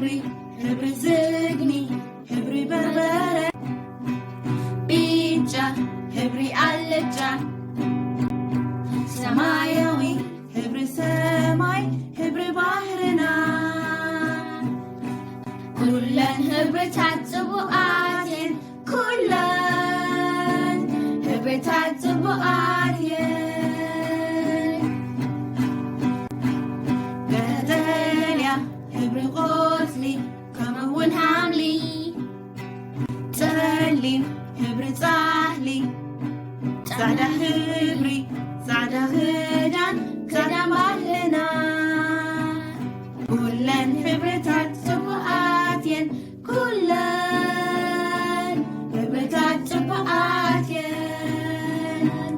ሕብሪ ሕብሪ ዝግኒ ሕብሪ በርበረ ቢጫ ሕብሪ አልጫ ሰማያዊ ሕብሪ ሰማይ ሕብሪ ባህርና ኩለን ሕብርታት ጽቡቓት እየን ኩለን ሕብርታት ጽቡቓት እየን ቀጠልያ ሕብሪ ቆጽሊ ከምኡውን ሓምሊ ጸሊም ሕብሪ ጻሕሊ ጻዕዳ ሕብሪ ጻዕዳ ክዳን ክዳን ባህልና ኩለን ሕብርታት ጽቡቓት እየን ኩለን ሕብርታት ጽቡቓት እየን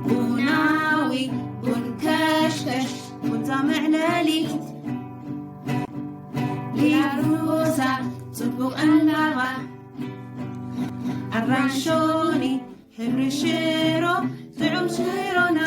ቡናዊ ቡን ከሽከሽ ቡን ዘምዕለሊት ሊሮዛ ጽቡቕ ዕምባባ ኣራንሾኒ ሕብሪ ሽሮ ጥዑም ሽሮና